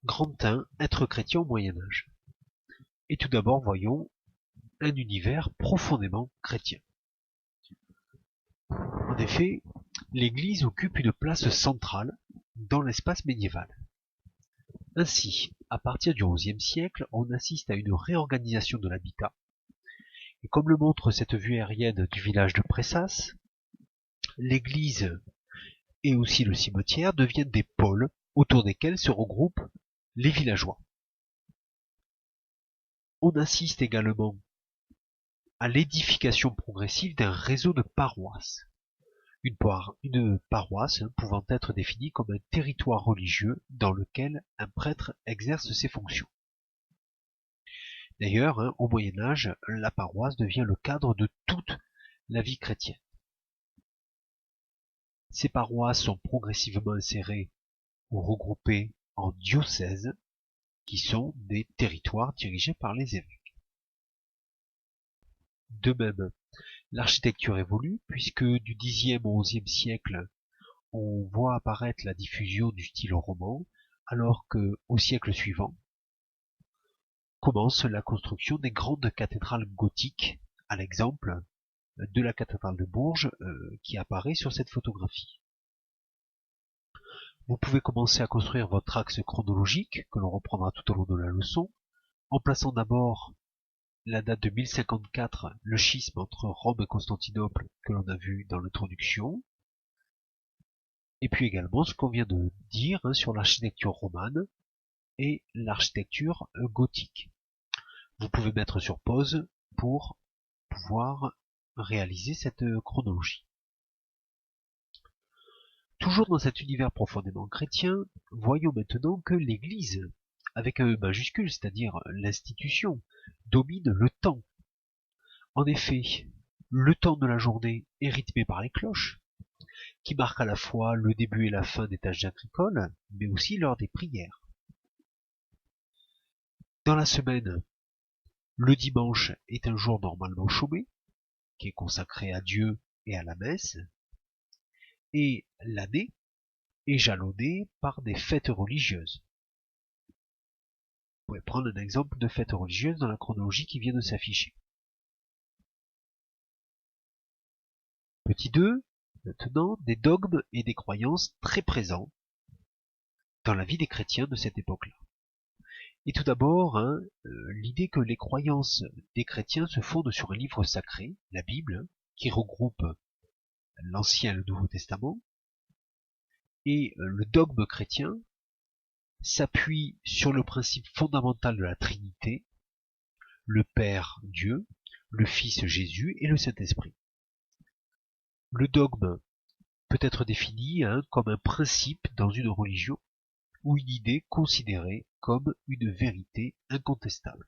Grand 1, être chrétien au Moyen-Âge. Et tout d'abord, voyons un univers profondément chrétien. En effet, l'Église occupe une place centrale dans l'espace médiéval. Ainsi, à partir du XIe siècle, on assiste à une réorganisation de l'habitat. Et comme le montre cette vue aérienne du village de Pressas, l'église et aussi le cimetière deviennent des pôles autour desquels se regroupent les villageois. On assiste également à l'édification progressive d'un réseau de paroisses. Une paroisse pouvant être définie comme un territoire religieux dans lequel un prêtre exerce ses fonctions. D'ailleurs, au Moyen-Âge, la paroisse devient le cadre de toute la vie chrétienne. Ces paroisses sont progressivement insérées ou regroupées en diocèses, qui sont des territoires dirigés par les évêques. De même, l'architecture évolue, puisque du Xe au XIe siècle, on voit apparaître la diffusion du style roman, alors que, au siècle suivant, commence la construction des grandes cathédrales gothiques, à l'exemple de la cathédrale de Bourges qui apparaît sur cette photographie. Vous pouvez commencer à construire votre axe chronologique, que l'on reprendra tout au long de la leçon, en plaçant d'abord la date de 1054, le schisme entre Rome et Constantinople, que l'on a vu dans l'introduction, et puis également ce qu'on vient de dire sur l'architecture romane et l'architecture gothique. Vous pouvez mettre sur pause pour pouvoir réaliser cette chronologie. Toujours dans cet univers profondément chrétien, voyons maintenant que l'Église, avec un E majuscule, c'est-à-dire l'institution, domine le temps. En effet, le temps de la journée est rythmé par les cloches, qui marquent à la fois le début et la fin des tâches agricoles, mais aussi l'heure des prières. Dans la semaine, le dimanche est un jour normalement chômé, qui est consacré à Dieu et à la messe, et l'année est jalonnée par des fêtes religieuses. Vous pouvez prendre un exemple de fête religieuse dans la chronologie qui vient de s'afficher. Petit 2, maintenant, des dogmes et des croyances très présents dans la vie des chrétiens de cette époque-là. Et tout d'abord, l'idée que les croyances des chrétiens se fondent sur un livre sacré, la Bible, qui regroupe l'Ancien et le Nouveau Testament, et le dogme chrétien s'appuie sur le principe fondamental de la Trinité, le Père Dieu, le Fils Jésus et le Saint-Esprit. Le dogme peut être défini comme un principe dans une religion ou une idée considérée comme une vérité incontestable.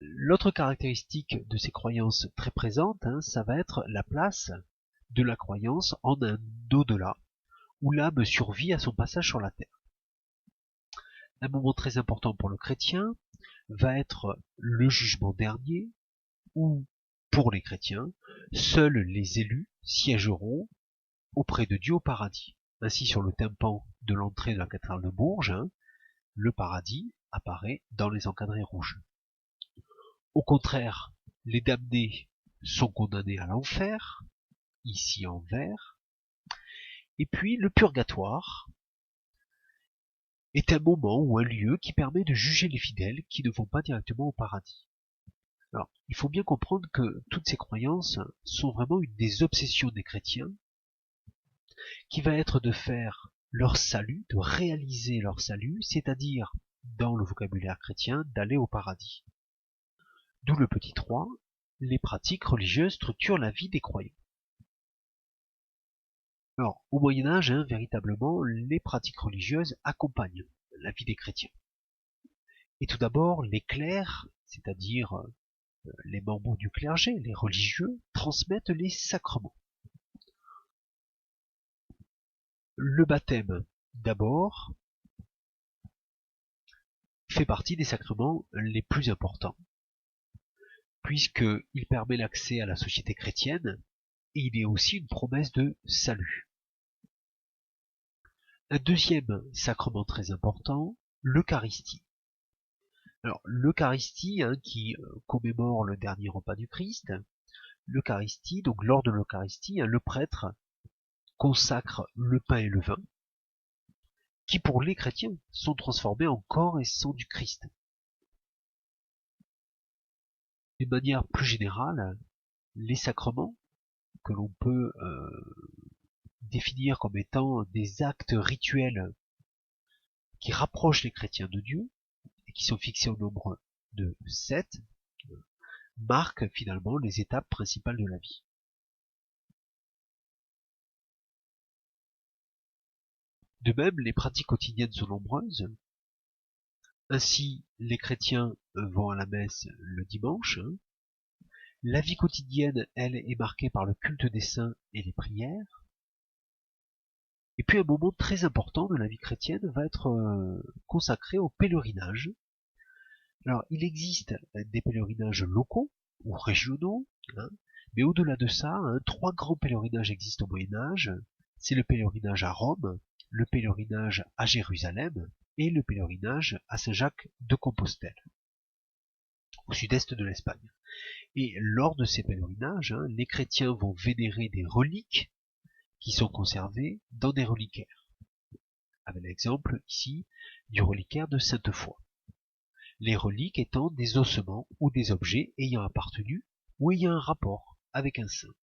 L'autre caractéristique de ces croyances très présentes, ça va être la place de la croyance en un au-delà, où l'âme survit à son passage sur la terre. Un moment très important pour le chrétien va être le jugement dernier, où, pour les chrétiens, seuls les élus siégeront auprès de Dieu au paradis. Ainsi, sur le tympan de l'entrée de la cathédrale de Bourges, le paradis apparaît dans les encadrés rouges. Au contraire, les damnés sont condamnés à l'enfer, ici en vert, et puis le purgatoire est un moment ou un lieu qui permet de juger les fidèles qui ne vont pas directement au paradis. Alors, il faut bien comprendre que toutes ces croyances sont vraiment une des obsessions des chrétiens, qui va être de faire leur salut, de réaliser leur salut, c'est-à-dire, dans le vocabulaire chrétien, d'aller au paradis. D'où le petit 3, les pratiques religieuses structurent la vie des croyants. Alors, au Moyen-Âge, véritablement, les pratiques religieuses accompagnent la vie des chrétiens. Et tout d'abord, les clercs, c'est-à-dire les membres du clergé, les religieux, transmettent les sacrements. Le baptême, d'abord, fait partie des sacrements les plus importants, puisqu'il permet l'accès à la société chrétienne, et il est aussi une promesse de salut. Un deuxième sacrement très important, l'Eucharistie. Alors, l'Eucharistie, qui commémore le dernier repas du Christ, l'Eucharistie, donc lors de l'Eucharistie, le prêtre consacre le pain et le vin, qui pour les chrétiens sont transformés en corps et sang du Christ. D'une manière plus générale, les sacrements, que l'on peut définir comme étant des actes rituels qui rapprochent les chrétiens de Dieu, et qui sont fixés au nombre de 7, marquent finalement les étapes principales de la vie. De même, les pratiques quotidiennes sont nombreuses. Ainsi, les chrétiens vont à la messe le dimanche. La vie quotidienne, elle, est marquée par le culte des saints et les prières. Et puis un moment très important de la vie chrétienne va être consacré au pèlerinage. Alors, il existe des pèlerinages locaux ou régionaux, mais au-delà de ça, 3 grands pèlerinages existent au Moyen-Âge. C'est le pèlerinage à Rome, le pèlerinage à Jérusalem et le pèlerinage à Saint-Jacques de Compostelle, au sud-est de l'Espagne. Et lors de ces pèlerinages, les chrétiens vont vénérer des reliques qui sont conservées dans des reliquaires. Avec l'exemple ici du reliquaire de Sainte-Foy. Les reliques étant des ossements ou des objets ayant appartenu ou ayant un rapport avec un saint.